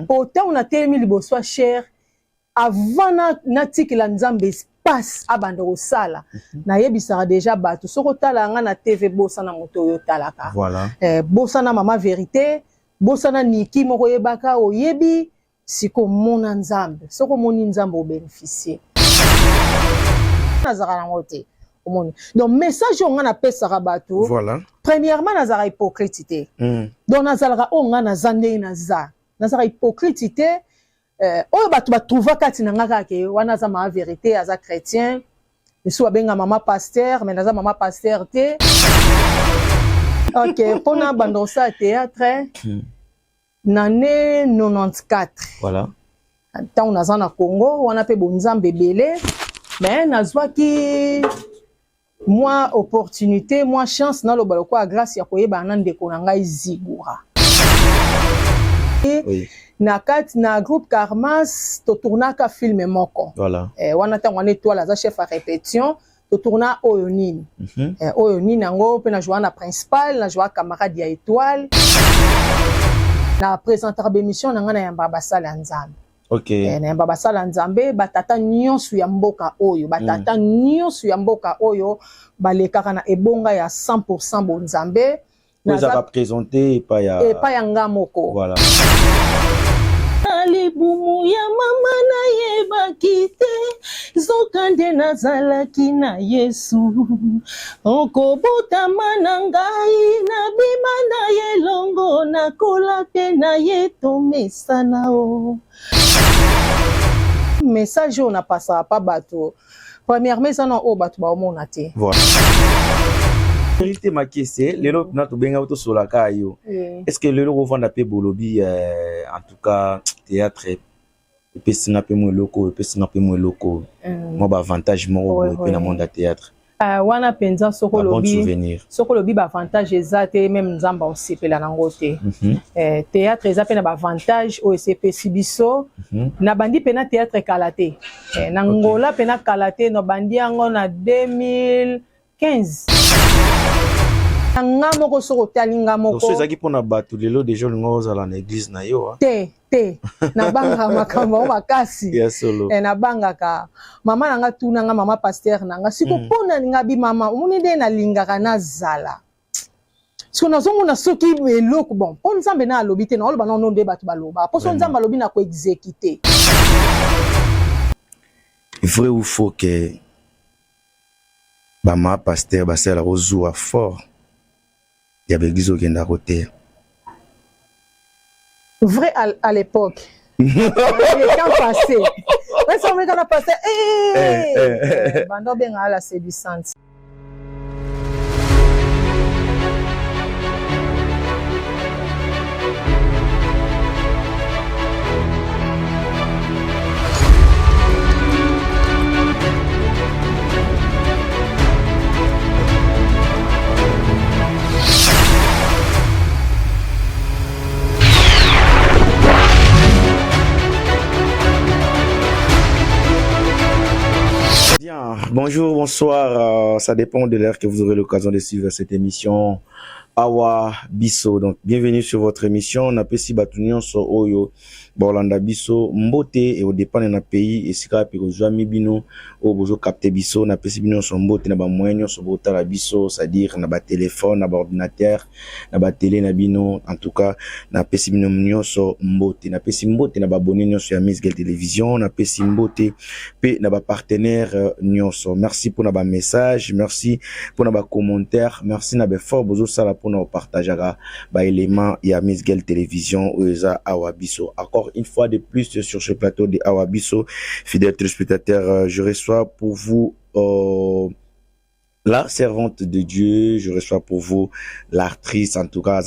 Autant on a tellement liboso cher avant na tikila nzambe passe abanda osala na yebisaka déjà bato soko tala nga na TV bosa na moto yo talaka voilà bosa na mama vérité bosa na Niki moko yebaka oyebi siko mona nzambe soko moni nzambe o bénéficier nazara na moté omoni donc message on na pesa bato voilà premièrement nazara hypocrite donc nazala o nga na zande nazara hypocrite oyo bato batrouva kati na ngaka ke wana za ma vérité aza chrétien biso babenga mama pasteur mais naza mama pasteur te OK pona bandosa théâtre nane 94 voilà tant naza na Congo wana pe bonzambe belé mais nazwaki moi opportunité moi chance na loba lokwa grâce ya koyeba na ndeko na ngai Zigura oui na kati na groupe Karmas to tournaka film moko voilà wana tango na étoile za chef à répétition to tourna oyo nini oyo nini ngo pe na jouer na principal na jouer camarade ya étoile na présenter émission na ngana ya babasala nzambe OK na babasala nzambe batata nyonso ya mboka oyo batata nyonso ya mboka oyo balekaka na ebonga ya 100% bonzambe vous a représenté et pas ya ngamoko voilà alibumu ya mama na yebaki te zokande nazalaki na Yesu okobotama na ngai na bima na ye longo nakola pe na ye tomesana o message on a passé pas bateau premièrement ça non o bateau ba omona te voilà vérité makese lelo na to benga to solaka yo est-ce que lelo revendre pe bolobi en tout cas théâtre pe singa pe mo loko mo ba avantage mo pe na monde théâtre wana penza soko lobi ba avantage ezate même nzamba osepela nango te théâtre ezate na ba avantage o sepesi biso na bandi pena théâtre kalaté na ngola pena kalaté no bandi yango na 2015 nga moko soko talinga moko so ezaki pona bato lelo déjà ngo za na église na yo te na banga makambo makasi na banga ka mama nanga tuna nga mama pasteur nanga siko pona ninga bi mama omoni de na lingaka na zala siko nazongo na soki eloko bon po nzambe na alobi te na oloba na nonde bato baloba po so nzambe alobi na ko exécuter vrai ou faux que mama pasteur basela rozua fort il y avait des gens qui vrai à l'époque. Quand passé. Ouais, ça on a passé. Bando ben à la séduisante. Bonjour, bonsoir, ça dépend de l'heure que vous aurez l'occasion de suivre cette émission Awa Biso. Donc bienvenue sur votre émission na pesi batunion so oyo Bolanda Biso mbote et au dépend na pays et sika pe kozwami bino o bozo capter biso na pesi bino so mbote na ba moyen so botala biso, c'est-à-dire na ba téléphone, na ba ordinateur, na ba télé na bino, en tout cas na pesi bino nyonso mbote na pesi mbote na ba abonné nyonso ya Miss Girl Télévision, na pesi mbote pe na ba partenaire nyonso. Merci pour na ba message, merci pour na ba commentaire, merci na ba fort bozo sala pour na partager ba élément ya Miss Girl Télévision ou eza Awa Biso. Encore une fois de plus sur ce plateau de Awa Biso, fidèles téléspectateurs, je reçois pour vous la servante de Dieu, je reçois pour vous l'actrice, en tout cas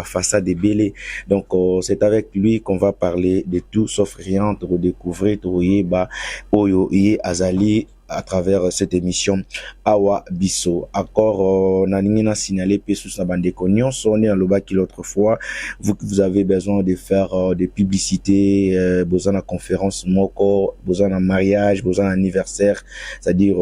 façade de Bélé. Donc c'est avec lui qu'on va parler de tout sauf rien, de redécouvrir Oyo Azali à travers cette émission Awa Biso. Encore naningina signalé pesus na bande konyon sonné en loba qui l'autre fois vous avez besoin de faire des publicités, besoin de conférence moko, besoin de mariage, besoin d'anniversaire, c'est-à-dire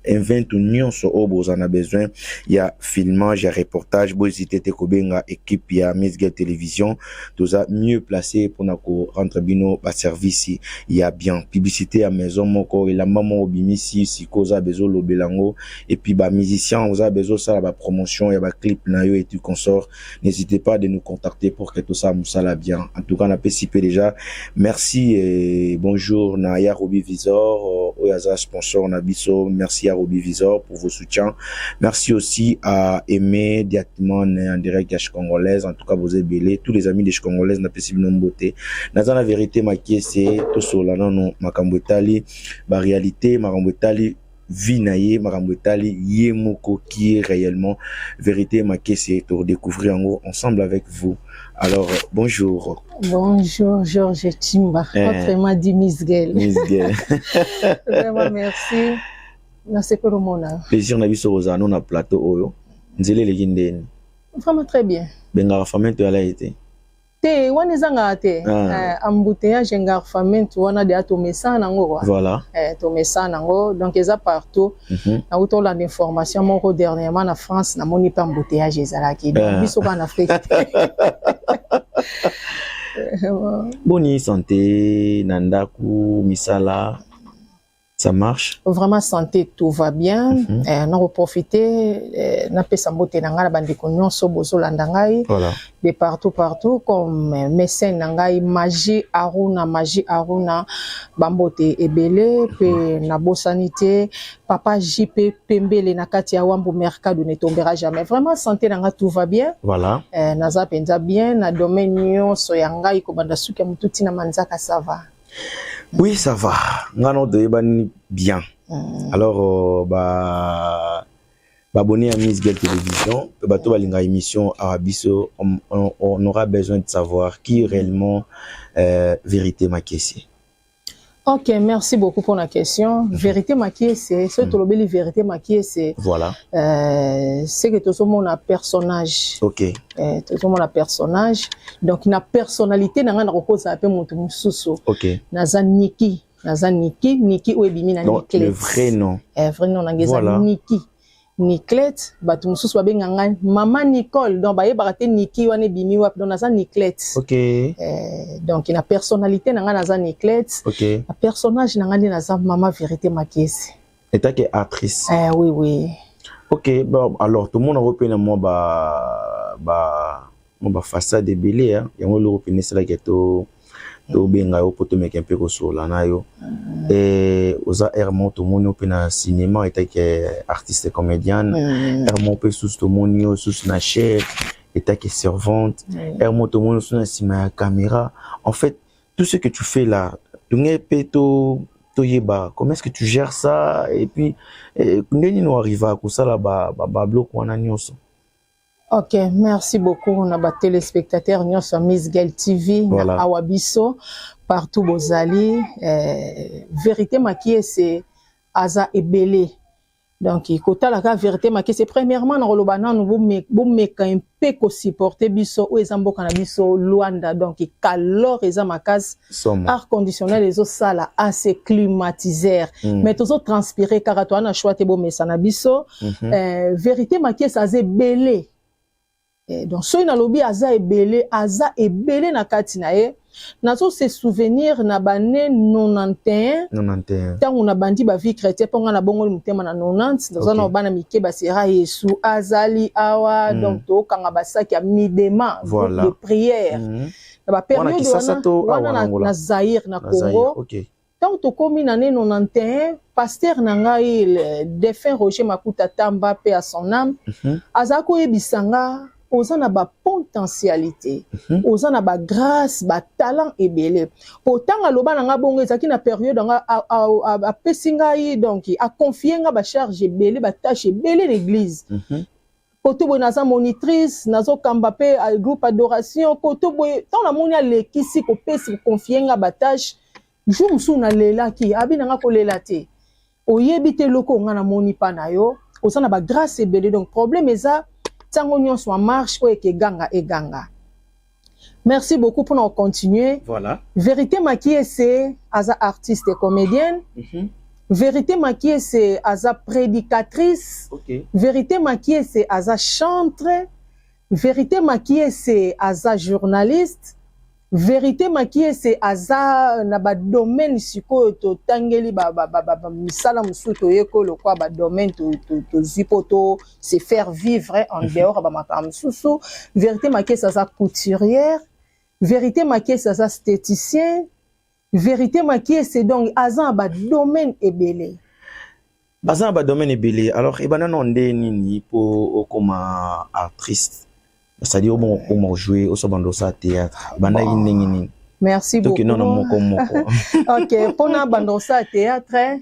invente nyonso o bozana besoin ya filmage ya reportage bo hésiter te kobenga équipe ya Miss Girl Télévision toza mieux placé pour na ko rendre bino ba service ya bien publicité à maison moko et la maman obimisi sikoza bezo lobelango et puis ba musicien oza bezo ça ba promotion ya ba clip na yo et tout consort n'hésitez pas de nous contacter pour que tout ça musala bien en tout cas on a participé déjà merci et bonjour na ya Roby Visor oyaza sponsor na biso merci à Roby Visor pour vos soutiens merci aussi à Aimé Diatman en direct de Congolaise en tout cas vous êtes belé tous les amis de Congolaise n'a possible non beauté dans la vérité ma qui c'est tout cela non makambo etali ba réalité makambo etali vie naie makambo etali yemoko qui est réellement vérité ma qui c'est pour découvrir en gros ensemble avec vous. Alors bonjour. Bonjour Georges Timba, autrement dit Miss Girl. Miss Girl. Vraiment merci. Merci pour le monde. Plaisir na biso rozano na plateau oyo. Nzele legindeni. Vraiment très bien. Benga famille to ala été. Te wana zanga te embouteillage engarfament wana de atomesa nango voilà tomesa nango donc eza partout na utola d'information moko dernièrement na France na moni pa embouteillage ezalaki donc biso en Afrique boni santé nandaku misala ça marche vraiment santé tout va bien on va profiter na pesa mbote na ngala bandeko nyonso bozolanda ngai voilà de partout comme mécène na ngai magie aruna bambote ebele pe na bosanité papa JP Pembele na kati ya Wambo Mercado ne tombera jamais vraiment santé na nga tout va bien voilà naza penza bien na domaine nyonso ya ngai ko banda suki ya mututi na manzaka ça va. Oui, ça va. Ngano de bien. Alors, abonné à Miss Girl Télévision, bato balinga émission Arabiso, on aura besoin de savoir qui est réellement Vérité Makiesi. Ok, merci beaucoup pour la question. Vérité Makiesi, c'est tout le Vérité Makiesi. Voilà. C'est que tout le monde a un personnage. Ok. Tout le monde a un personnage. Donc, la personnalité, n'a rien à reposer un peu mon sous. Ok. Naza Niki ou Ebimi na Niklet. Le vrai nom. Vrai nom, voilà. Niki. Niklet, batu mususu babenganga maman Nicole donc baye barate Niki wane bimi wap donc naza Niklet. OK. Donc la personnalité nanga naza Niklet. OK. La personnage nanga ni naza maman Vérité Makiesi. Et ta que actrice. Oui. OK, bon alors tout le monde européen moi façade de belé hein. Yango l'européen c'est la ghetto to benga yo poto meke mpe ko sola na yo oza ermo to moni pe na cinéma eta que artiste comédienne ermo pe sous to moni yo sous na chef eta que servante ermo to moni sous na sima ya caméra en fait tout ce que tu fais là tu ngé pe to yeba comment est-ce que tu gères ça et puis ndeni no arriva ko sala ba bloc wana nyonso. Ok, merci beaucoup. On a battu les spectateurs sur Miss Girl TV, voilà. Na Awabiso, partout Bozali. Vérité Makiesi, Aza Ebele. Donc, côté la vérité Makiesi, premièrement, dans le Lobana, nous voulons un peu supporter biso ou ezambo canabiso Luanda. Donc, calor ezamakas, air conditionnel les autres salles assez climatiseur. Mais tous autres transpirer car toi on a choisi bon mais sanabiso. Vérité Makiesi Aza Ebele. Donc so na lobi aza ebele na kati na ye nazo se souvenir na bane 91 tangu na bandi ba vie chrétien ponga na bongo mutema na 90 nazo na bana mike ba sera Yesu azali awa donc to kanga basaki ya midema de prière na ba période wana na Zaïre na Congo. OK. Tant to komi na 91 pasteur na ngai défunt Roger Makuta Tamba pe à son âme azako ebisanga ozana ba potentialité ozana ba grâce ba talent ebele potanga loba na nga bongo ezaki na période nga a pesinga donc a confier nga ba charge ebele ba tâche ebele l'église koto boy naza monitrice nazo kamba pe groupe adoration koto boy tant la moni alekisi ko pesi confier nga ba tâche jour musu na lela ki abi na nga ko lela te oyebi te loko nga na moni pa na yo ozana ba grâce ebele donc problème eza tango nyonso en marche o ekeganga eganga. Merci beaucoup pour nous continuer. Voilà. Vérité Makiesi aza artiste et comédienne. Vérité maquillée, c'est Aza prédicatrice. Okay. Vérité maquillée, c'est Aza chantre. Vérité maquillée, c'est Aza journaliste. Vérité maquillée, c'est Aza na ba domaine siko to tangeli misala musuto yeko lo kwa ba domaine to zipoto se faire vivre en dehors ba makam susu. Vérité maquillée, c'est Aza couturière. Vérité maquillée, c'est Aza esthéticien. Vérité maquillée, c'est donc Aza ba domaine ebele. Aza ba domaine ebele. Alors ebana nonde nini pour comme actrice. C'est-à-dire bon comment jouer au sabando sa théâtre. Bana nini. Merci beaucoup. Donc non moko. OK, pour na bando sa théâtre.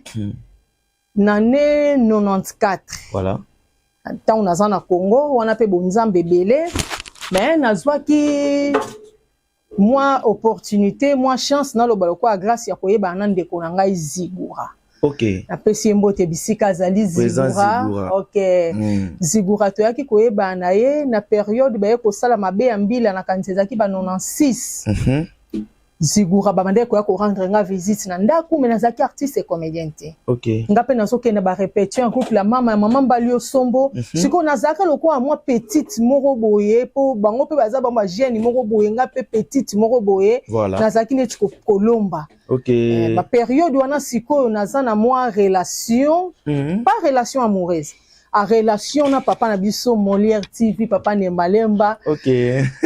L'année 94. Voilà. Tant on a na Congo, on a fait bonzambe ebele. Mais nazwa ki moi opportunité, moi chance na lo baloko grâce ya koyeba na ndeko na ngai Zigura. OK. Apesi mbote bisika zali Zigura. OK. Zigura to yaki koyeba na ye na période ba ye ko sala mabe ya mbila na kanisa ki ba 96. Zigura ba mande ko ya ko rendre nga visite na ndaku mais nazaki artiste et comédienne. OK. Ngape nazo ke na ba répétition en groupe la maman balio sombo. Siko nazaka loko moi petite moko boye po bango pe baza ba jeune moko boye ngape petite moko boye. Voilà. Nazaki neti ko kolomba. OK. Ma période wana siko naza na moi relation, pas relation amoureuse. A relation na papa na biso Molière TV, papa Nembalemba. OK.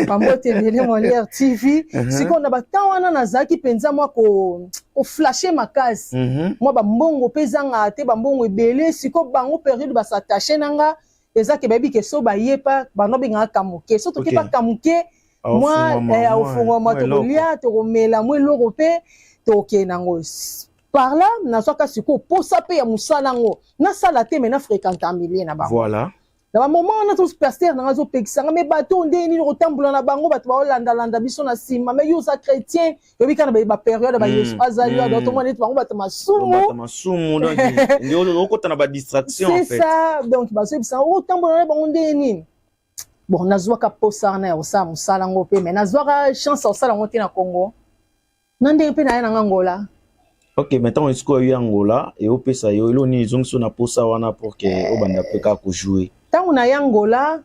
Pambote bele Molière TV. Siko na batan wana nazaki penza moi ko flasher makasi. Moi ba mbongo pezanga te ba mbongo ebele siko bango période ba s'attacher nanga ezaki baby ke so ba yepa bano binga kamuke. So to ke pa kamuke moi au fond moi to lia to mela moi l'europé to ke nango. Par là, na soka siko posa pe ya musala ngo na sala te mais na fréquenter millier na ba. Voilà. Na ba moment na to superstar na zo pekisanga me bato ndeni rotambola na bango bato ba landa biso na sima mais yo sa chrétien yo bika na ba période ba Yesu azali ba to moni bango bato masumu. Bato masumu donc ndio okota na ba distraction en fait. C'est ça donc ba so bisa rotambola na bango ndeni. Bon na zo ka posa na ya sa musala ngo pe mais na zo ka chance au sala ngo te na Congo. Nande pe na Angola. OK, maintenant est-ce qu'il y a Angola et au pesa yo ilo ni zonso na posa wana pour que obanda peka ko jouer. Tant on a Angola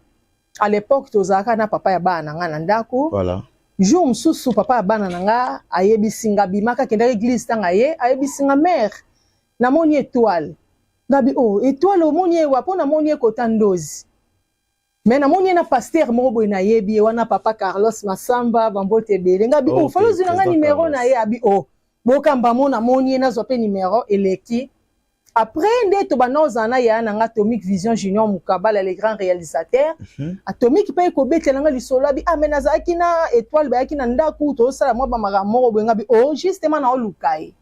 à l'époque tozaka na papa ya bana nga na ndako. Voilà. Jour mususu papa ya bana nga ayebisinga bimaka kenda église tanga ye ayebisinga mère na moni étoile. Ngabi oh étoile o moni wa pona moni ko tandozi. Mais na moni na pasteur moko boy na yebi wana papa Carlos Masamba bambote bele ngabi oh falozi nga numéro na ye abi oh bokamba mona moni na zo pe numéro eleki. Après ndeto banozana ya na Atomic Vision Junior Mukabala le grand réalisateur. Atomic pe ko betela nga lisolo abi amenazaki na étoile ba yaki na ndaku to sala mo ba makamoko boyenga bi oh justement na olukai.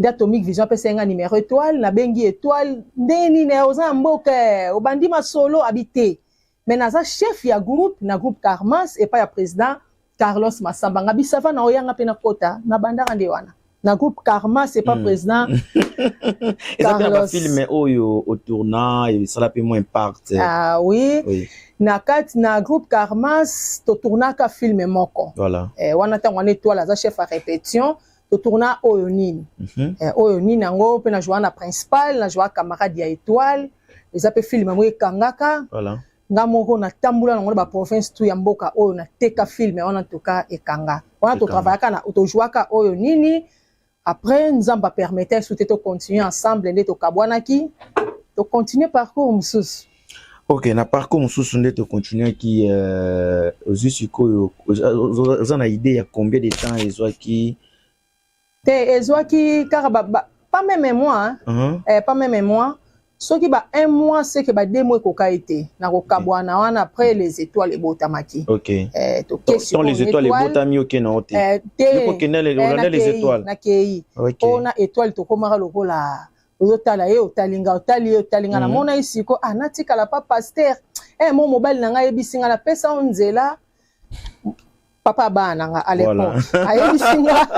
Atomic Vision pe senga numéro étoile na bengi étoile ndeni na oza mboka obandi masolo habité. Mais naza chef ya groupe na groupe Karmas et pas ya président Carlos Masamba ngabi sava na oyanga pe na kota na bandaka nde wana. Na groupe Karma c'est pas président. Et ça bien pas filmé au tournant et ça l'a peu moins impact. Ah oui. Na groupe Karma to tourna ka film moko. Voilà. Wana ta wana étoile za chef à répétition to tourna oyo nini. Oyo nini ngo pe na jouer na principal na jouer camarade ya étoile. Les a pe film mo kangaka. Voilà. Nga moko na tambula na ngona ba province tu ya mboka oyo na teka film wana toka ekanga. Wana to travailler na to jouer ka oyo nini. Après, nous avons permis de continuer ensemble et de continuer parcours moussous. OK, na parcours moussous on de continuer qui jusqu'au vous en a idée à combien de temps Ezoaki car pas même moi pas même moi ce qui ba un mois c'est que ba 2 mois koka été na kokabwana wana après les étoiles et botamaki. OK. To question les étoiles et botami OK na hote. Ko kenele les étoiles. Na kei. Ona étoile to komara lokola otala ye otalinga na mona isiko anatika la pa pasteur. Mon mobile na nga yebisinga na pesa onzela papa bana nga à l'époque ayebisinga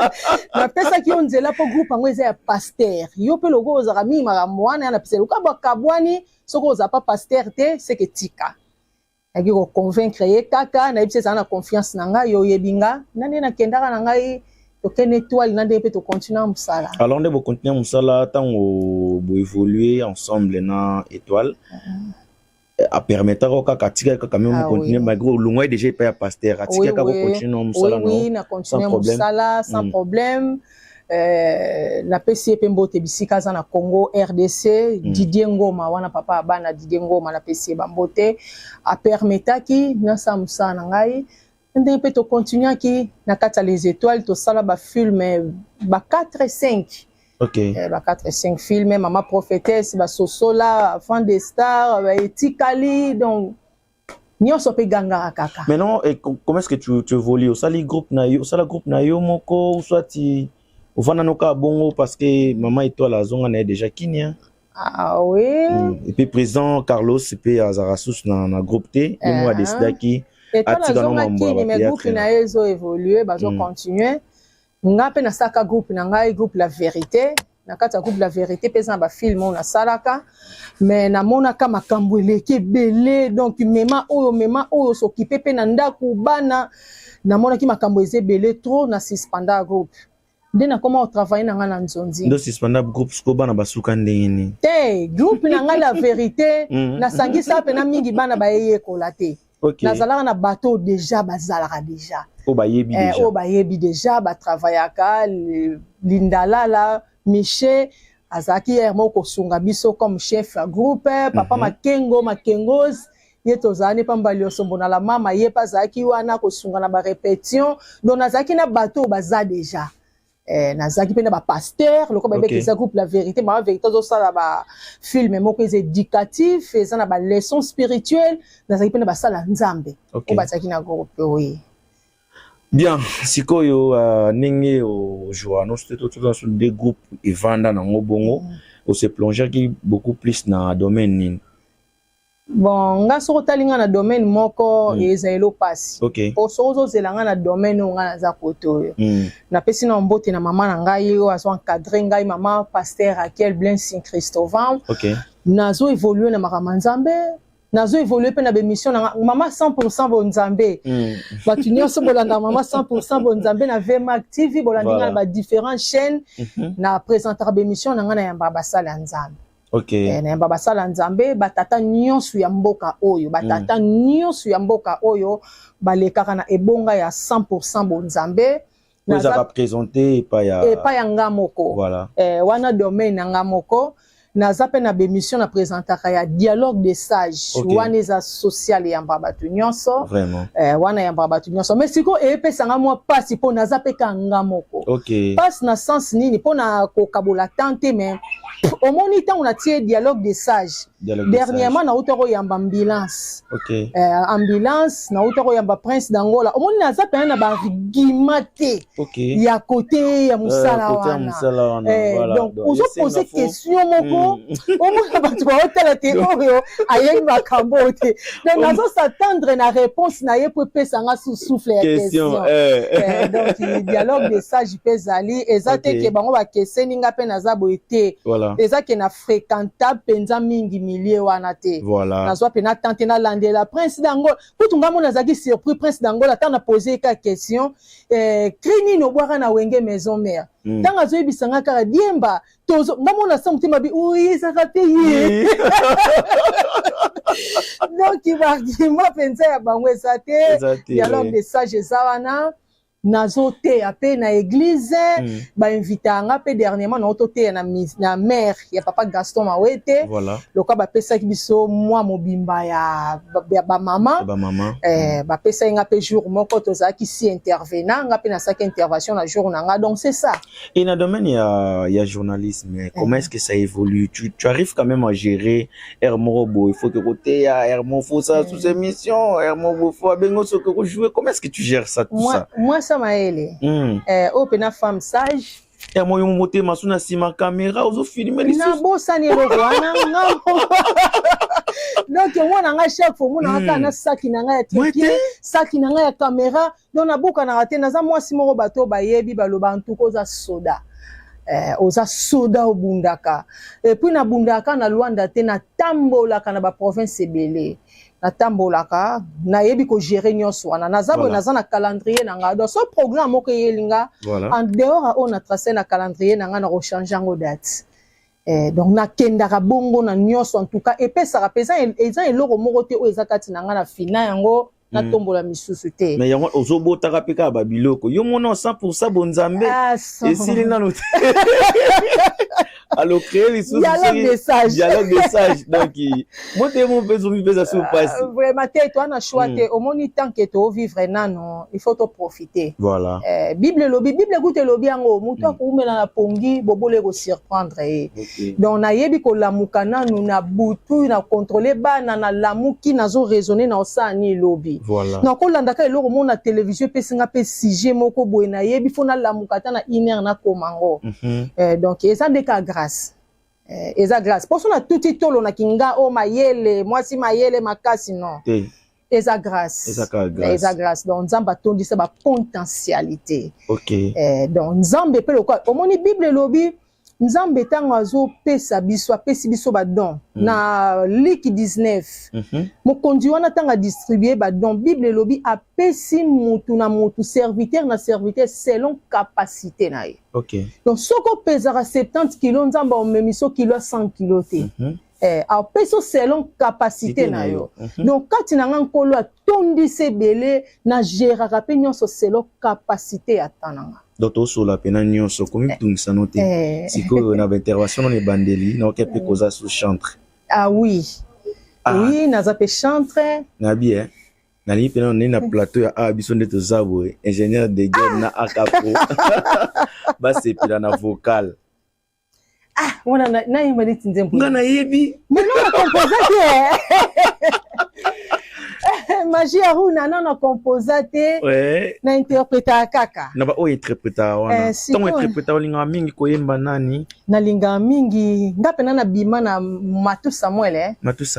na pesa ki onzela po groupe ngo eza ya pasteur yo pe logo ozaka mi makamwana na pesa loka bakabwani soko oza pa pasteur te c'est que tika yaki ko convaincre ye kaka na yebisa na confiance na nga yo yebinga nani na kendaka na ngai tokene étoile na ndenge pe to continuer musala. Alors on va continuer musala tant on évoluer ensemble na étoile. A permettre au katika quand même continuer malgré loin déjà pas pasteur katika ka continuer musala non. Oui, na continuer musala sans problème. Na PCP Pembote bisika za na Congo RDC Didier Ngoma wana papa bana Didier Ngoma na PCP Bambote a permetaki na samsa na ngai ndenge pe to continuer ki na kata les étoiles to sala ba film ba 4 et 5. OK. Ba 4 et 5 films Maman prophétesse ba Sosola Enfant des stars ba Etikali donc nyonso pe ganga kaka. Maintenant comment est-ce que tu évolues au sali groupe na yo moko ou soit tu Ufana noka bongo parce que maman étoile la zonga na déjà kinia. Ah oui. Et puis président Carlos CP Azarasus na groupe T, et moi décidé qui atika no mambo ba mais groupe na ezo évoluer bazo continuer. Ngape na saka groupe na ngai groupe La Vérité, na kata groupe La Vérité pesa ba film on na salaka mais na mona ka makambo eleke belé donc mema oyo s'occuper pe na ndaku bana na mona ki makambo ezebelé trop na suspenda groupe. Ndena comment on travaille na ngana nzonzi ndo suspenda groupe sko bana basuka ndeni te groupe na ngala La Vérité na sangisa pe na mingi bana ba yeye kolate. OK. Na zalaka na bateau déjà bazalaka déjà o ba yebi déjà ba travaillaka Lindalala Miché azaki hermo ko sunga biso comme chef à groupe papa Makengos yeto zani pambali osombona la mama yepa zaki wana ko sunga na ba répétition donc nazaki na bateau baza déjà nazaki pe na ba pasteur loko ba beka groupe La Vérité ma vérité zo sala ba film moko éducatif et ça na ba leçon spirituelle nazaki pe na ba sala nzambe o bazaki na groupe oui. Bien, sikoyo nenge o joano c'était tout sur des groupes et vanda na ngobongo on se plonger qui beaucoup plus na domaine nini. Bon, nga soko talinga na domaine moko ezelo pasi. OK. Po sozo zelanga na domaine nga za koto yo. Na pesi na mbote na mama na ngai yo azo encadrer ngai mama pasteur Raquel Blancy Christovan. OK. Nazo évoluer na makamanzambe, nazo évoluer pe na be mission na mama 100% bonzambe. Batu nyonso bolanda mama 100% bonzambe na VMAC TV bolanda na ba différentes chaînes na présenter be mission na nga na yamba basala nzambe. OK. Na yamba basala nzambe batata nyonso ya mboka oyo batata nyonso ya mboka oyo balekaka na ebonga ya 100% bonzambe. Naza représenter pas ya ngamoko. Voilà. Wana domaine na ngamoko. Naza pe na bémission na présentaka ya dialogue des sages. Wana eza social ya mbabatu nyonso. Vraiment. Wana ya mbabatu nyonso. Mais siko epesanga mwa pasi po naza pe ka ngamoko. OK. Passe na sens nini po na kokabola tante mais au moni temps on a tiré dialogue des sages. Dernièrement na utoro yamba ambulance. OK. Ambulance na utoro yamba prince d'Angola. Au moni naza pe na ba rigimate. OK. Ya côté ya musala wana. Voilà. Donc ozo poser question moko omona batu ba hotela te oyo ayengi makambo te. Donc nazo s'attendre na réponse na ye po pesa nga sous souffle ya question. Donc dialogue des sages pezali ezate ke bango ba keseni nga pe naza boete. Voilà. Ezake na fréquentable penza mingi milieu wana te. Voilà. Nazo pe na tenter na landela prince d'Angola. Kutunga mona zaki surpris prince d'Angola tant na poser ka question crini no boira na wenge maison mère. Tanga zo bisanga kara diemba tozo ngamona sa mutima bi oui ça va payer. Donc il va dire moi pensa ya bangwe sa te dialogue de sage zawana nazo te ape na église ba invita nga pe dernièrement na otote na mère ya papa Gaston Mawete. Voilà. Loka ba pesa ki biso moi mobimba ya ba mama ba pesa nga pe jour moko toza ki si intervenant nga pe na sa intervention na jour na nga donc c'est ça. Et dans le domaine il y a journalisme comment est-ce que ça évolue tu arrives quand même à gérer Hermobo il faut que côté ya Hermo faut ça sous émission Hermobo faut bengo ce que jouer comment est-ce que tu gères ça tout ça moi ça maele open femme sage Hermo yo moté masuna sima caméra ozo filmer les na bossa ni rokwana ngamo donc moi na nga chaque fois moi na na saki na nga ya tiki saki na nga ya caméra donc na boka na raté na za moi simo bato bayebi baloba ntuko za soda oza soda obundaka et puis na bundaka na Luanda te na tambola kana ba province ebele natambolaka nayebi ko gérer nyonso wana nazabo naza na calendrier nanga donc ce programme moko yelinga en dehors on a tracé na calendrier nanga na ko changer ngo date donc nakendaka bongo na nyonso en tout cas epesaka pesa eza eloko moko te o eza kati nanga na fina yango na tombola misusu te mais yango ozobotaka peka ba biloko yo mona 100% bonzambe esili nanu alors créer les sources dialogue message donc monter mon besoin mi pesa sur passe vraiment te toi na choix te au moni tant que to vivre nano il faut to profiter voilà bible goute lobi yango mutu akumela na pongi bobole ko surprendre donc na yebi ko lamuka nanu na butu na contrôler bana na lamuki nazo raisonner na osani lobi voilà na ko landaka eloko mona télévision pesinga pe sujet moko boye na yebi fona lamuka ta na iner na komango donc eza de ka eza grâce pour ça tout titolo na kinga o mayele mwasi mayele makasi non eza grâce donc nzamba tondisa ba potentialité donc nzambe pe lokwa omoni bible lobi nzambe tango azo pesa biso apesi biso ba don na Luc 19 mokonzi wana tanga distribuer ba don bible lobi apesi mutu na mutu serviteur na serviteur selon capacité na ye donc soko pesaka 70 kg nzamba omemiso kilo 100 kg te apesi selon capacité na yo donc kati na nga nkolo atondisi ebele na géraka pe nyonso selon capacité atananga donc sur la pena nyonso comme tout ça noté siko na intervention on est bandeli na okepe koza sous chantre oui naza pe chantre na bien na li pena on na plateau ya abiso ndeto zabo ingénieur de guerre na akapo ba c'est pila na vocal wana na yimali tinzembo ngana yebi mais non composé magie aruna na composate na interpréta kaka na ba o interpréta wana ton interpréta linga mingi koyemba nani na linga mingi ngapena na bima na Matu Samuel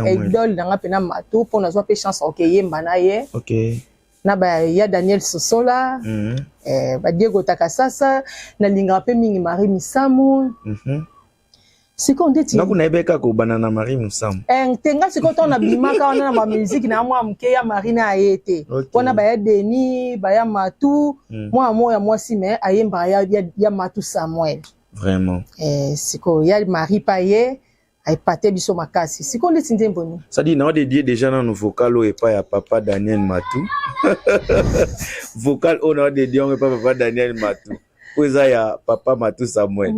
idole na ngapena Matu pona zo pe chance okeyemba na ye na ba ya Daniel Sosola ba Diego Takasasa na linga pe mingi Marie Misamu siko ndeti na kuna ebeka ko banana Marie Musamu tenga siko to na bimaka wana na musique na mwa mke ya Marina ayete wana ba ya Denis ba ya Matu mwa mwasi me ayemba ya Matu Samuel vraiment siko ya Marie Paye ay pate biso makasi siko ndeti ndemboni ça dit na dédié déjà na no vocal o epa ya papa Daniel Matu vocal on a dédié on papa Daniel Matu poza ya papa Matu Samuel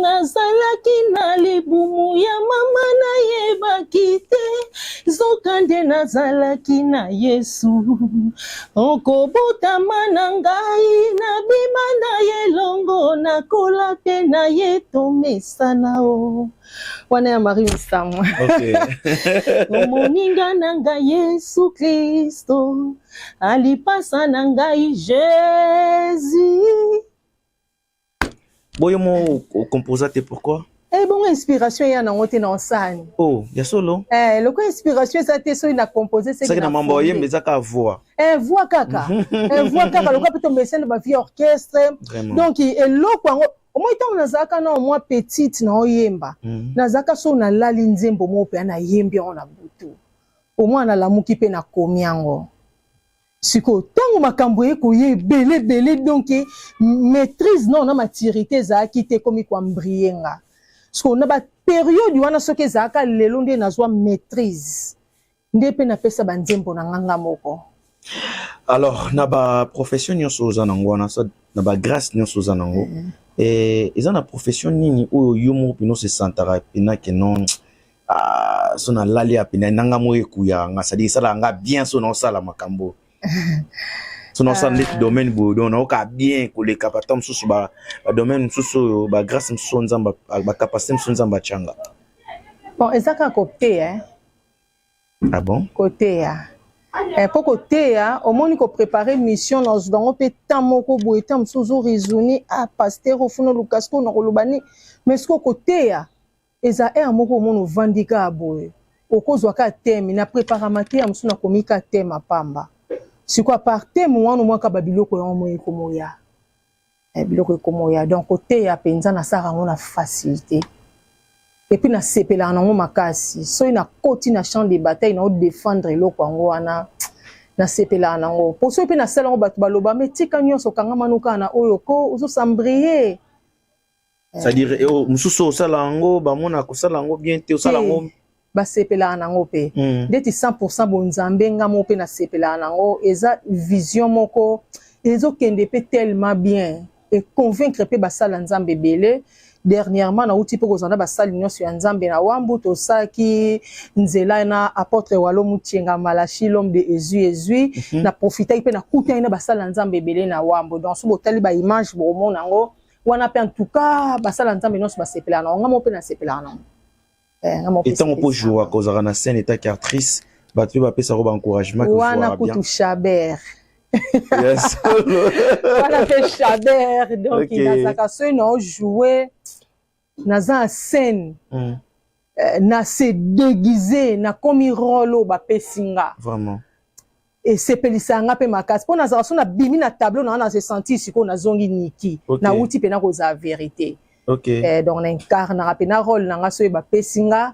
nazalaki na libumu ya mama na yebaki te zokande nazalaki na Yesu okobotama na ngai na bima na yelongo nakola pe na ye tomesana wana ya Marie Misamu moninga na ngai Yesu Kristo alipasa na ngai Jésus. Boyo mo composate pourquoi? Bon inspiration ya na ngote na osani. Ya solo. Le ko inspiration ça te so ina composer c'est que na mambo yembe zaka voix. Voix kaka. Voix kaka le ko peut tomber scène ba vie orchestre. Donc eloko ngo omo itango nazaka na moi petite na oyemba. Nazaka so na lali nzembo mo pe na yembi ona butu. Au moins na lamuki pe na komiango. Siko tango makambo ye koye belé donc maîtrise non na maturité za kite komi kwa mbrienga siko na ba période wana soke za ka lelo nde nazwa maîtrise nde pe na pesa banzembo na nganga moko. Alors na ba profession nyonso za nango na so na ba grâce nyonso za nango eza na profession nini oyo yomo pino se santara pina ke non so na lali apina nanga mo ekuya nga sadi sala nga bien so na sala makambo son ensemble domaine boudon na oka bien koleka patam susu ba domaine susu ba grâce mso nzamba ba capacité mso nzamba changa bon ezaka côté bon côté pour côté au moni ko préparer mission dans dongo pe tamoko boye tam susu raisonner pasteur au fond Lucas ko na kolobani mais ce côté eza moko mono vandika boye okozwa ka thème na préparer maté ya mso na komika thème pamba. Si quoi par thème wana moi ka babiloko ya moye komoya biloko komoya donc côté ya penza na sara ngona facilité et puis na sepela nango makasi so na koti na champ de bataille na défendre eloko yango wana na sepela nango po so pe na sala ngo bato baloba mais tika nyonso kanga manuka na oyo ko ozo sambrier c'est-à-dire mususu osala yango bamona kosala yango bien te osala yango basepela nango pe ndeti 100% bonzambe ngamo pe na sepela nango eza vision moko ezokende pe tellement bien et convaincre pe basala nzambe belé. Dernièrement na uti pe kozana basali nyonso ya nzambe na wambu tosaki nzela na apôtre walo mutienga malachi l'homme de Jésus na profiter pe na kuta ina basala nzambe belé na wambu donc so botali ba image bo mona ngo wana pe en tout cas basala nzambe nyonso basepela na ngamo pe na sepela na et tant on peut jouer à cause na scène état actrice batu ba pesa roba encouragement que wana kutu Chabert yes wana pe Chabert donc il a saka so no jouer naza en scène na se déguiser na komi rolo ba pesinga vraiment et sepelisa nga pe makasi po naza so na bimi na tableau na se sentir siko na zongi niki na uti pe na koza vérité. Donc na incarne pe na rôle na nga so ba pesinga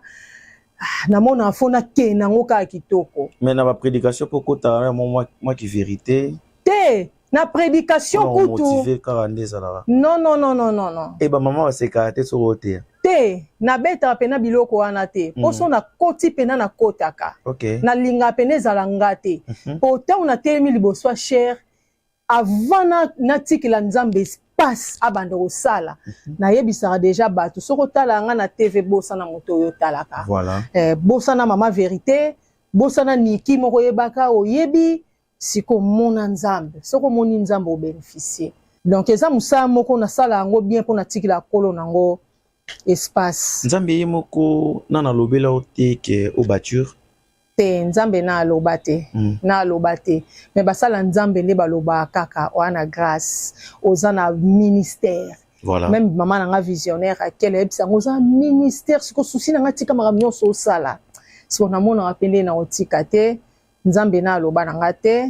na mona enfant na ke na ngoka kitoko mais na ba prédication poko ta moi qui vérité te na prédication kutu motiver karande zala non et ba maman va se karaté sur hauteur te na beta pe na biloko wana te poso na koti pe na kotaka na linga pe nezala ngate pourtant na telemi liboso cher avant na tikila nzambe espace abanda kosala na yebisaka déjà bato soko tala nga na TV bosa na moto yo talaka voilà bosa na mama vérité bosa na niki moko yebaka oyebi siko mona nzambe soko moni nzambe o bénéficier donc eza musala moko na sala ngo bien pour na tikila kolo nango espace nzambe yemoko na lobela ote ke o bature te nzambe na lobate na lobate mais basala nzambe nde baloba kaka wana grâce ozana ministère voilà même maman nanga visionnaire akele ebisa ngoza ministère siko souci nanga tika makamyo so sala siko na mona apende na otika te nzambe na loba nanga te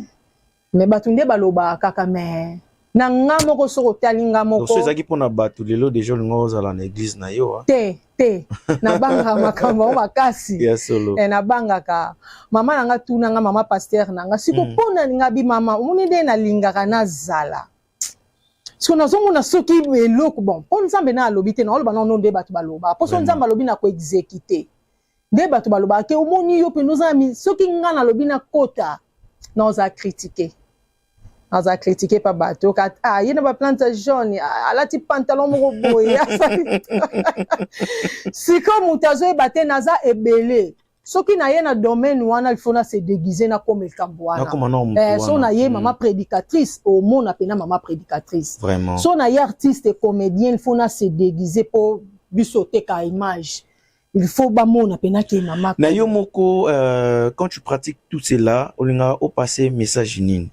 mais batunde baloba kaka mais na nga moko soko tali nga moko so ezaki pona batu lelo déjà lingo ozala na église na yo te na banga makambo makasi na banga ka mama nanga tuna nga mama pasteur nanga siko pona nga bi mama omoni de na lingaka na zala siko nazongo na soki eloko bon po nzambe na alobi te na oloba na nde batu baloba po so nzambe alobi na ko exécuter nde batu baloba ke omoni yo pe nozami soki nga na lobi na kota na oza critiquer aza critiqué par bateau kat il na ba plante jaune alati pantalon moko boye si comme mutazo e baté naza ebele soki na ye na domaine wana il faut na se déguiser na comme kambwana so na ye mama prédicatrice au monde appena mama prédicatrice vraiment so na ye artiste et comédien il faut na se déguiser pour bisoter ka image il faut ba mona pena ke mama na yo moko quand tu pratiques tout cela olinga au passer message nini.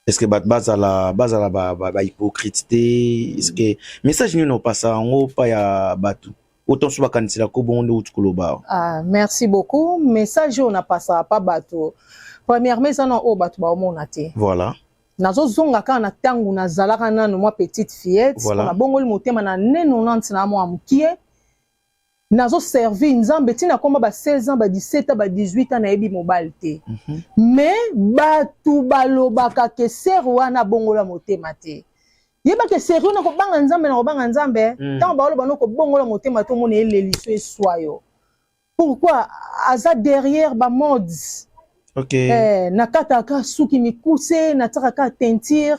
Est-ce que bazala ba hypocrite est-ce que message nous pas ça en pas ya batu autant soit kanisa ko bondo utukoloba merci beaucoup message on a pas ça pas batu premièrement ça non o batu ba mona te voilà nazo zonga kana tangu na zalaka nanu moi petite fillette voilà. Na bongoli motema na 90 na moi mukie nazo servi nzambe tina koma ba 16 ans ba 17 ans ba 18 ans na yebi mobile te mais batu balobaka ke ser wana bongola motema te yeba ke ser na ko banga nzambe na ko banga nzambe tant baloba no ko bongola motema to mona eleliso eswayo pourquoi aza derrière ba modes na kataka suki mikuse na taka teinture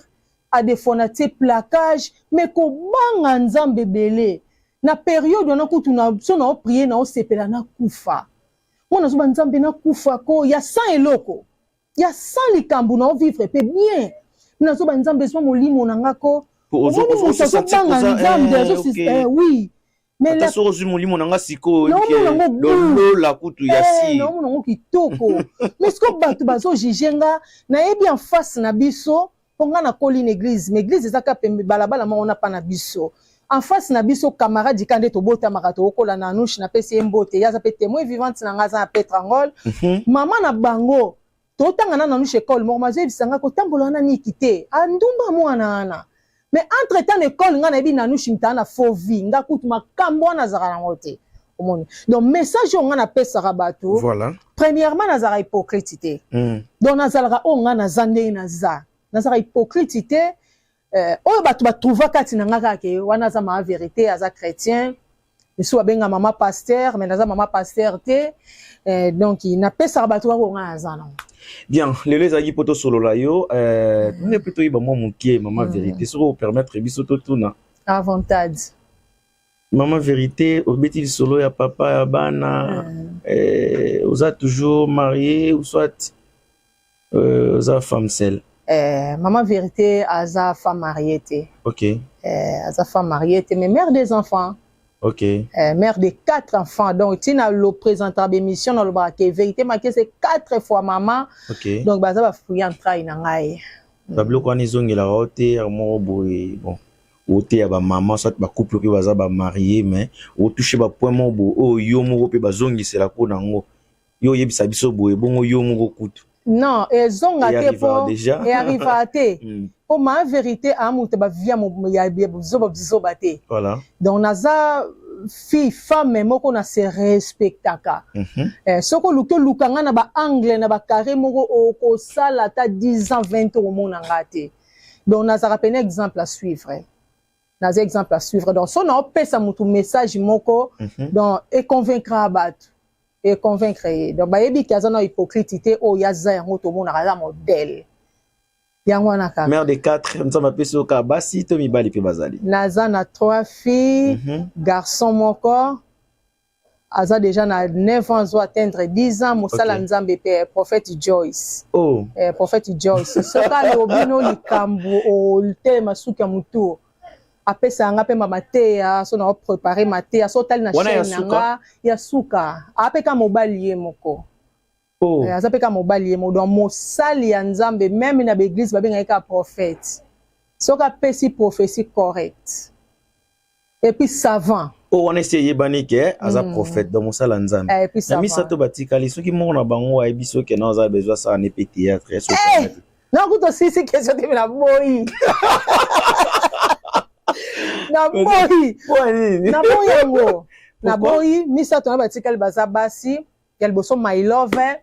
a défonaté plaquage mais ko banga nzambe belé na période on a kutuna so na prier na o sepela na kufa mona zo banzambe na kufa ko ya sans eloko ya sans likambu na vivre pe bien na zo banzambe so molimo na ngako oui mais la so zo molimo na ngasiko lo la kutu ya si no no kitoko mais ce que batu bazo jijenga na yebi en face na biso ponga na colline église mais église ezaka pembe balabala ma ona pa na biso en face na biso camarade dikande to bota makato okola na nouche na pesi mbote yaza pe témoin vivante na ngaza na Petrangol mama na bango to tanga na nouche école mo maze bisanga ko tambola na nikite andumba mwana ana mais entre temps école nga na bi na nouche mtana faux vie nga kutu makambo na zaka na ngote komoni. Donc message on a pesa rabato. Voilà. Premièrement nazara hypocrite. Donc nazara on a zande naza. Nazara hypocrite. Oyo bato batrouva kati na ngaka ke wana za ma vérité aza chrétien. Yesu abenga mama pasteur mais naza mama pasteur te. Donc il n'a pesa rabato on a zana. Bien, les amis poto solo la yo, on est plutôt iba moi mukie maman vérité, ça va permettre biso to tuna. Avantage. Maman vérité, au bêtis solo ya papa ya bana, vous êtes toujours marié ou soit vous êtes femme seule. Maman vérité, aza femme mariée te. Ok. Aza femme mariée te, mais mère des enfants. Ok. Mère de 4 enfants. Donc, tu as le présentant d'émission dans le braquet. Vérité, ma c'est 4 fois maman. Ok. Donc, bah, ça va fouiller en train d'engager. Bablo quand ils ont la roté, moi bon. Oté ya ba maman soit ba couple qui baza ba marié mais o toucher ba point mo bo o yo mo pe bazongi c'est la ko nango. Yo yebisa biso boye bongo yo mo kutu. Non, ils ont gâté pour et arrive à té. Pour ma vérité, amour te ba via mo ya biso baté. Voilà. Donc naza fille femme mais moko na se respectaka. Soko lukanga na ba angle na ba carré moko ko sala ta 10 ans 20 ans mo na ngate. Donc naza rappelé exemple à suivre. Naza exemple à suivre. Donc son on peut ça mutu message moko donc et convaincre abat. Et convaincre. Donc ba yebi kaza na hypocrite o yaza yango to mo na kaza modèle. Mère de 4, nous avons fait au Kabasi, Tomi Bali pe bazali. Naza na 3 filles, garçon moko. Aza déjà na 9 ans, zo atteindre 10 ans, Moussala Nzambe pe prophète Joyce. Oh. Prophète Joyce. Soka lobino likambo o te masuka mutu. Apesa nga pe mama te ya so na préparer maté ya so tali na chaîne nga ya suka. Apeka mobali ye moko. Oh. Azapeka mobali ye modo mosali ya Nzambe même na l'église babenga ka prophète. Soka pesi prophétie correcte. Et puis savant. Oh, on essaye banike aza prophète dans mosala Nzambe. Et puis savant. Na misato batikali soki mo na bango wa biso ke na za besoin ça ne pe théâtre so. Na kuto sisi question te na boyi. Na boyi. Na boyi yango. Na boyi misato na batikali baza basi. Quel bosso my love.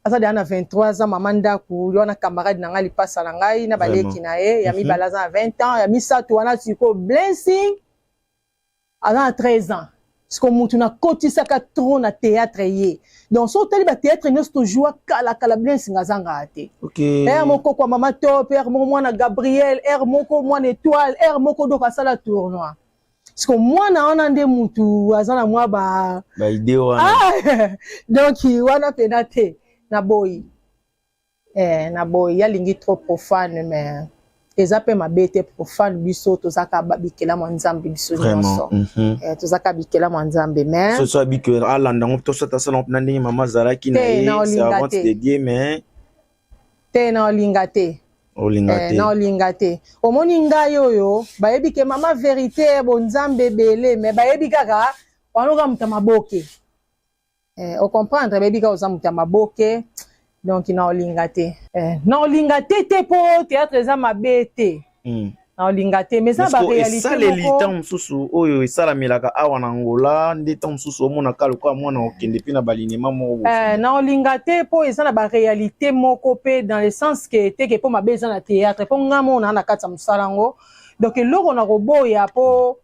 Asa de ana 23 ans maman ndaku yo na camarade na ngali pasa na ngai na baleki na ye ya mi balaza 20 ans ya mi sato wana siko blessing à 13 ans parce que mutu na kotisa ka trop na théâtre ye donc so tali ba théâtre ne se joue kala blessing azanga ate. OK. Moko kwa mama top moko mwana Gabriel moko mwana étoile moko do ka sala tournoi. Parce que moi na ona nde mutu azana mwa ba idée wana. Donc wana penate na boy ya lingi trop profane mais ezape mabete profane biso tozaka babikela mwanzambe biso nyonso tozaka bikela mwanzambe mais so so bikela alanda ngopto sota salon na ndenge mama zalaki na ye c'est avant de Dieu mais te na olingate na olingate omoni ngai oyo bayebi ke mama vérité bonzambe belé mais bayebi kaka wanoka mutamaboke. Au comprendre baby ka ozamuta maboke donc na olingate na olingate te po théâtre za mabete na olingate mais ça ba réalité ça les litan mususu oyo esala melaka awa na Angola ndeta mususu omona kaluka mwana okende pina balinema mo na olingate po esala ba réalité moko pe dans le sens que te ke po mabeza na théâtre po ngamo na katsa musalango donc loko na roboya po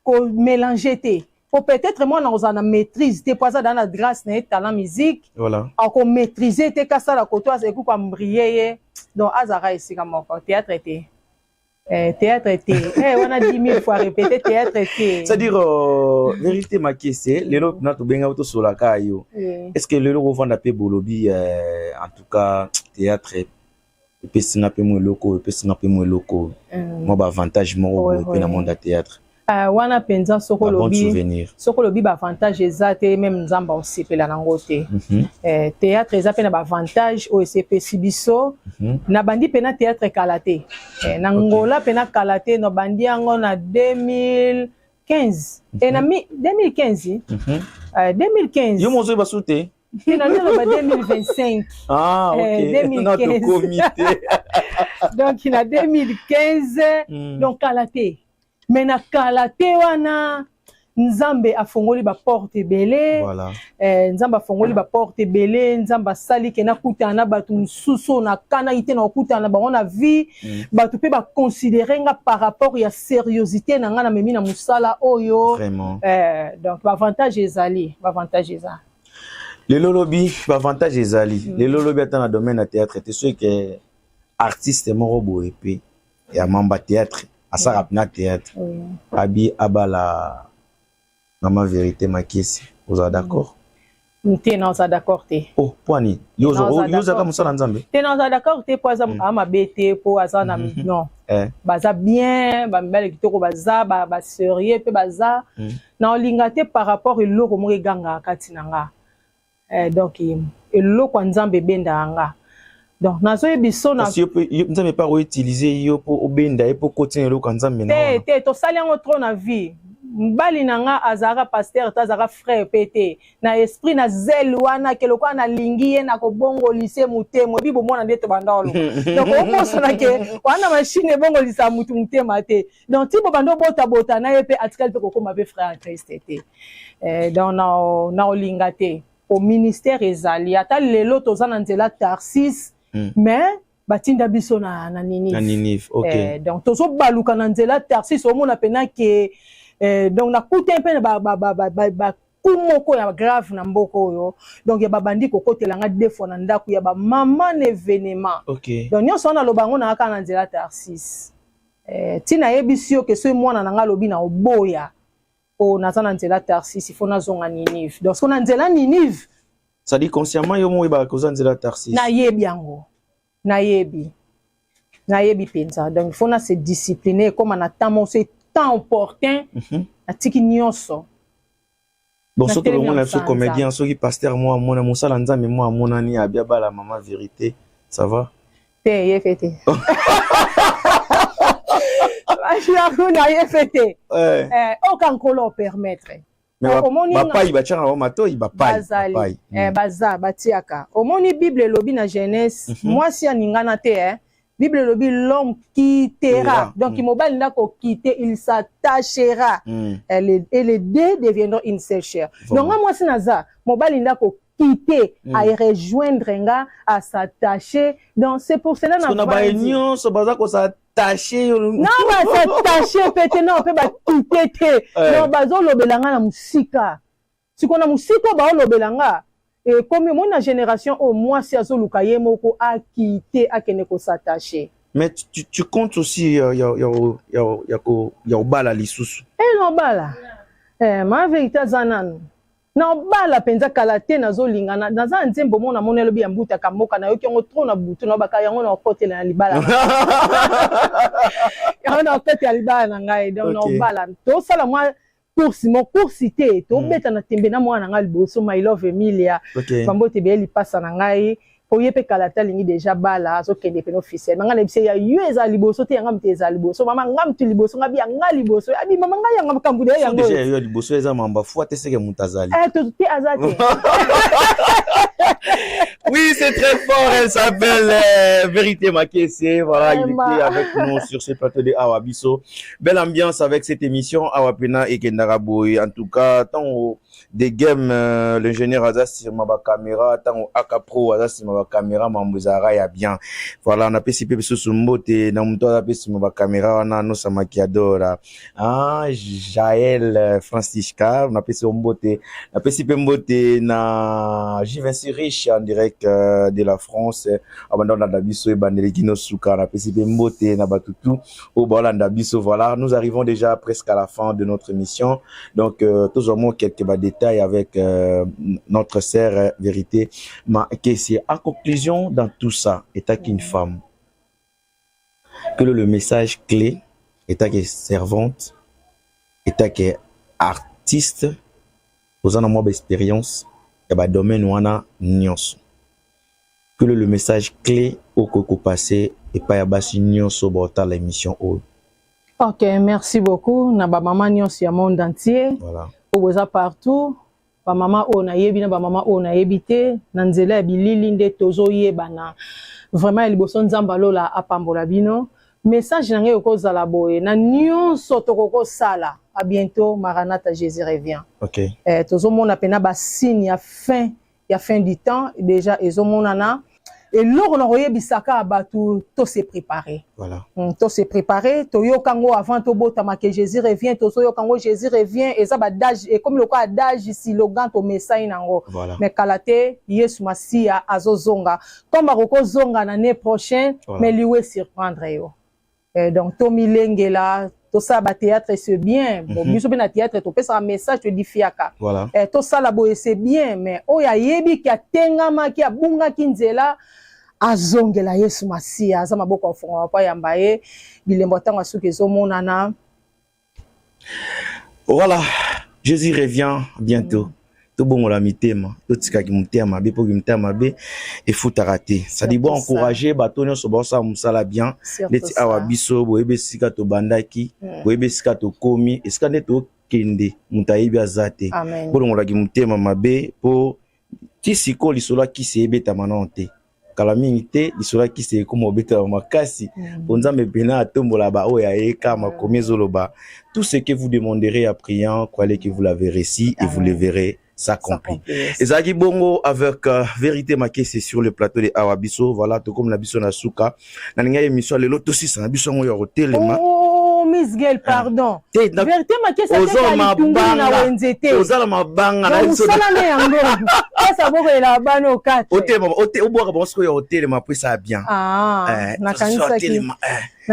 ko mélanger te. Peut-être moi nous en maîtrise t'es pas ça dans la grâce n'est talent musique voilà encore maîtriser t'es qu'à ça la côté c'est quoi briller donc azara ici comme théâtre était on a 10 000 fois répété théâtre était c'est-à-dire vérité ma question les lots na to benga auto sur la caillou est-ce que le lots vend pe bolobi en tout cas théâtre peut snapper moins locaux moi ba avantage moi pe na monde théâtre wana penza soko lobi ba avantage ezate même nzamba osepela nango te théâtre ezape na ba avantage o sepesi biso na bandi pena théâtre kalate na ngola pena kalate no bandi yango na 2015 et na 2015 2015 yo mozo basute na 2025 OK notre comité donc na 2015 donc kalate mais na kalate wana nzambe afongoli ba porte belé voilà nzambe afongoli ba porte belé nzambe sali ke na kuta na batu nsusu na kana ite na kuta na bango na vie batu pe ba considérer nga par rapport ya sérieuxité na nga na memi na musala oyo vraiment donc ba avantage ezali le lolobi ba avantage ezali le lolobi ata na domaine na théâtre te ceux que artiste moko boye pe ya mamba théâtre asaka na théâtre abi abala Maman Vérité Makesi vous êtes d'accord te na oza d'accord te oh poani yo za musala nzambe te na oza d'accord te po aza mabe po aza na non baza bien ba mbele kitoko baza ba sérieux pe baza na olinga te par rapport eloko moko eganga kati na nga donc eloko nzambe benda nga donc nazo yebiso na si nzambe pas utiliser yo pour obenda et pour continuer eloko nzambe na te to sali yango trop na vie mbali na nga azara pasteur ta azara frère pété na esprit na zel wana keloko na lingi ye na kobongo lycée mutemo bi bomona ndeto bandolo donc omoso na ke wana machine bongo lisa mutu mutema te donc tipo bando bota na ye pe article pe kokoma pe frère Christ te donc na olinga te au ministère ezali ata lelo tozana nzela Tarsis mais batinda biso na Ninive OK donc tozo baluka na nzela Tarsis omona pena ke donc na kuta un peu ba kumoko ya grave na mboko yo donc ya babandi kokotela nga deux fois na ndaku ya ba maman événement OK donc nyonso na lobango na aka na nzela Tarsis tina yebisio ke so mwana na nga lobi na oboya o naza na nzela Tarsis il faut na zonga Ninive donc so na nzela Ninive ça dit consciemment yo mo ba koza nzela Tarsis na yebi yango na yebi penza donc il faut na se discipliner comme na tamo c'est temps opportun atiki nyonso bon surtout le monde est comédien ceux qui pasteur moi mona musala nzambe moi mona ni abia bala Maman Vérité ça va te ye fete je na ye fete aucun colo permettre bapai bachanga wa matoi bapai baza batiaka omoni Bible lobi na Genèse moi si aningana te Bible lobi l'homme quittera. Donc, mobile n'a qu'au quitter, il s'attachera. Et les deux deviendront une seule chair. Donc, moi, c'est Naza. Mobile n'a qu'au quitter, à y rejoindre, à s'attacher. Donc, c'est pour cela qu'on a pas union, c'est pas ça qu'on s'attacher. Non, mais s'attacher, peut-être, non, on peut pas quitter. Non, bazo lobelanga na musika. Si qu'on a musika, ba lobelanga. Et comme mon génération au moins si azo lukaye moko a quitté a keneko s'attacher. Mais tu comptes aussi ya bala lisusu. Non bala. Ma vérité zanano. Non bala penza kalate nazo lingana naza nzembo mona monelo bi mbuta kamoka na yoki ngo trop na butu na baka yango na kote na libala. Ya na kote ya libala na ngai donc no bala. To sala moi course te to beta na tembe na mwana nga liboso my love Emilia bambo te be li passa na ngai po yepe kalata lingi déjà bala so kende pe officiel manga na bise ya yueza liboso te yanga mteza liboso mama ngam tu liboso ngabi yanga liboso abi mama nga yanga makambude yango déjà yo liboso eza mamba fwa te seke mutazali to te azate. Oui, c'est très fort, elle s'appelle Vérité Makesi. Voilà, il était avec nous sur ce plateau de Awa Bisso. Belle ambiance avec cette émission Awa Pena et Kendaraboy. En tout cas, tant des games, l'ingénieur Azas sur ma caméra, tant Aka Pro Azas sur ma caméra, Mambouzara ya bien. Voilà, on a pu siper sur ce mot et na mto a pu sur ma caméra, on a nos samakiadora. Ah, Jaël Francisca, on a pu sur mbote, on a pu siper mbote na J26 riche en direct de la France. Abandon la biso et bandelikino suka, on a pu siper mbote na batutu au Bolanda biso. Voilà, nous arrivons déjà presque à la fin de notre émission. Donc, tous au moins quelques détails avec notre sœur Vérité Makesi. En conclusion, dans tout ça, étant qu'une femme, que le message clé, étant qu'une servante, étant qu'une artiste, aux en moins d'expérience, et bah domaine où on a nyons. Que le message clé au coco passé et pas y a basi nyons au bord l'émission. Ok, merci beaucoup. Na ba maman nyons y a monde entier. Voilà. Oboza partout ba mama o na yebi na ba mama o na yebite na nzela ya bilili nde tozo yebana vraiment liboso nzamba lola apambola bino message na ngai okozala boye na nyonso tokokosala. À bientôt, Maranatha, Jésus revient. Ok. Tozomona pena ba signe ya fin du temps déjà ezomonana. Et lors on aurait bisaka batu to se préparer. Voilà. To se préparer, to yo kango avant to botama que Jésus revient, to so yo kango Jésus revient et ça ba d'âge et comme le cas d'âge slogan to message nango. Voilà. Mais kalate Yesu Masia azozonga. Comme baroko zonga l'année prochaine, voilà. Mais lui surprendre yo. Donc to milenge là tout ça ba théâtre c'est bien bon biso na théâtre to pesa un message te di fiaka voilà tout ça la boye c'est bien mais oya yebi ki atengama ki abunga kinzela azongela Yesu Masia za maboko afonga pa yamba ye bilembo tanga suki zo monana. Voilà, Jésus revient bientôt. Tout bon la mitema, tout tika ki mutema be pour ki mutema be et faut rater. Ça dit bon encourager batonyo so bon ça musala bien. Leti awa biso boyebe sika to bandaki, boyebe sika to komi, esika neto kende mutayibi azate. Bon la ki mutema mabe pour ti siko lisola ki sebe tamanante. Calamité lisola ki se comme obeta makasi. Bonza me pena atombola ba oya eka makomi zoloba. Tout ce que vous demanderez à priant, croyez que vous l'avez reçu et vous le verrez s'accomplit. Et Zagi Bongo avec vérité marquée c'est sur le plateau de Awabiso. Voilà, tout comme la biso na suka. Na ninga émission le loto 6 na biso ngo yo telema. Oh Miss Girl, pardon. Vérité marquée c'est ça na litungu na wenzete. Ozala mabanga na biso. Osala na yango. Ça boko ela bano 4. Ote oboka bon sko yo telema puis ça bien. Ah. Na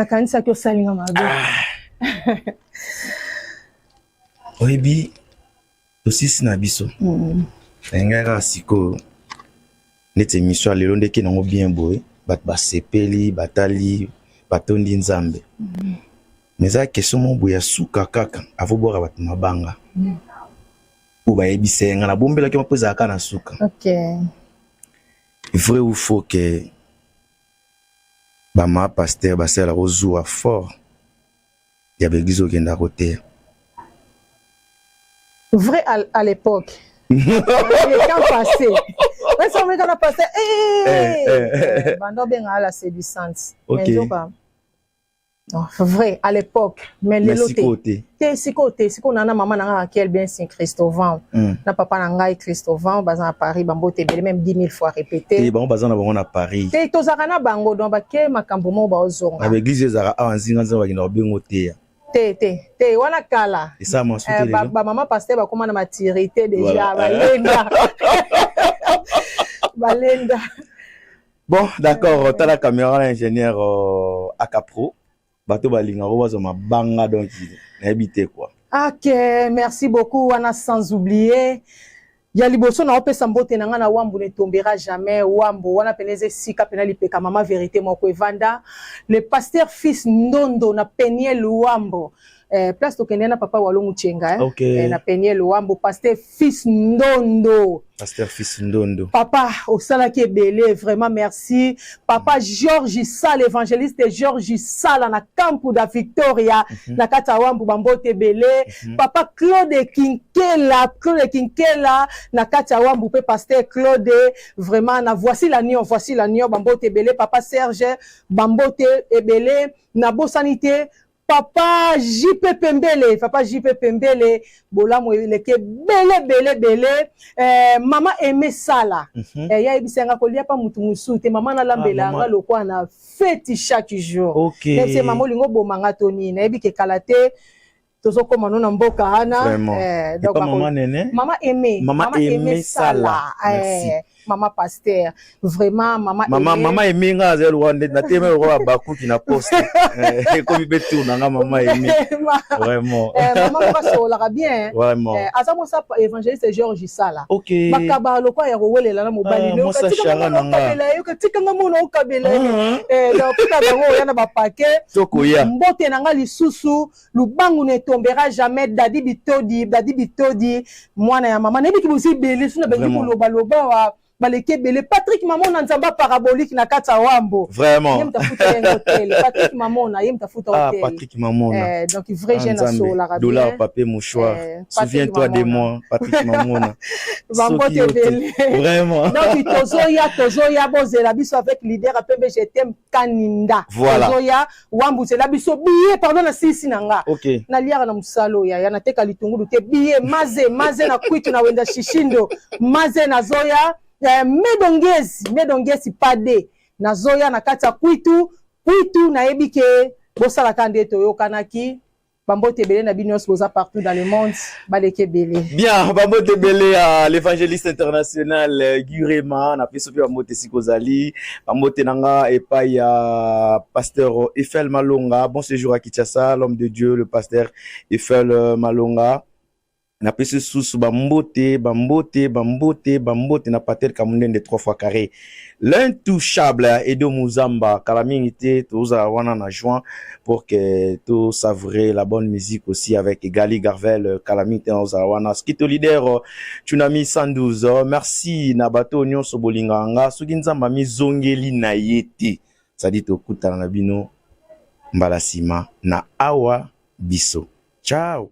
kanisa ki osalinga mabe. Oyebi aussi na biso. Ngaka siko nete émission lelo ndeki nango bien boy bat basepeli batali batondi nzambe. Mais ça question mon boya suka kaka avobora bat mabanga. Uba yebise ngana bombela ke mapoza kana suka. OK. Vrai ou faux que ma pasteur basela rozua fort. Ya begizo kenda côté. Vrai à l'époque. Quand passé. Mais ça me quand passé. Bando bien à la séduisante. OK. Non, vrai à l'époque, mais les lotés. Si on a maman nanga quel bien Saint Christovan. Na papa nanga Christovan bazan à Paris bambo te même 10 000 fois répété. Et bon bazan na Paris. Te to zakana bango donc ba ke makambo mo ba ozonga. Avec l'église zara awanzinga nza ba kina bengo te. Te wana kala. Et ça m'a sauté. Ba maman pasteur ba comment na maturité déjà balenda. Balenda. Bon, d'accord, t'as la caméra l'ingénieur Akapro. Bato balinga robazo mabanga donc habité quoi. OK, merci beaucoup wana sans oublier ya liboso na opesa mbote nanga na wambu ne tombera jamais wambu wana peneze sika penali peka mama vérité moko evanda le pasteur fils Ndondo na Peniel Wambo. Place tokende na papa Walongu Chenga na Peniel Wambo pasteur fils Ndondo. Pasteur fils Ndondo. Papa osala ki belé vraiment merci. Papa Georges Sal évangéliste Georges Sal na campo da Victoria na kata Wambo bambote belé. Papa Claude Kinkela na kata Wambo pe pasteur Claude vraiment na voici la nion bambote belé. Papa Serge bambote ebelé na bo sanité. Papa JP Pembele, Bolamo eleke belé, maman aimé sala. Ya ebisenga kolia pa mutu musute, maman na lambela nga lokwa na fête chaque jour. OK. C'est maman lingo bomanga toni, na ebi ke kalate tozo koma no na mboka ana. Donc maman nene. Maman aimé sala. Maman pasteur vraiment maman aimé nga zelo wande na teme ko baku ki na poste comme betu na maman aimé vraiment maman va sola bien vraiment azamo sa évangéliste Georges Sala. OK makaba lokwa ya kowelela na mobali le katika ngabela yo katika ngamono okabela donc puta bango yana ba paquet tokoya mbote nanga lisusu lubangu ne tombera jamais dadi bitodi mwana ya mama nebi ki bosi beli suna bengi ko loba wa baleke bele Patrick Mamona nzamba parabolique na kata wambo vraiment yem tafuta hotel Patrick Mamona yem tafuta hotel Patrick Mamona donc vrai jeune à so la dollar papier mouchoir souviens-toi de moi Patrick Mamona bambote bele vraiment donc tozoya bozela biso avec leader apembe je t'aime kaninda tozoya wambu zela biso billet pardon na sisi nanga okay na liara na musalo ya na teka litungulu te billet maze na kwitu na wenda shishindo maze na zoya medongezi pade na zoya na kati ya kwitu na yebike bosala kande toyokanaki bambote belé na binos boza partout dans le monde baleke belé bien bambote belé à l'évangéliste international Gurema na peso pe bambote sikozali bambote nanga et pa ya pasteur Eiffel Malonga bon séjour à Kinshasa l'homme de Dieu le pasteur Eiffel Malonga na pese sous bambote na patel kamunden de 3 fois carré l'intouchable Edo Muzamba kalamingité toza wana na juin pour que tout savourer la bonne musique aussi avec Gali Garvel kalamingité toza wana skito leader Tsunami 112 merci na bato nyonso bolinganga soki nzamba mizongeli na yete ça dit to kutana na bino mbala sima na awa biso ciao.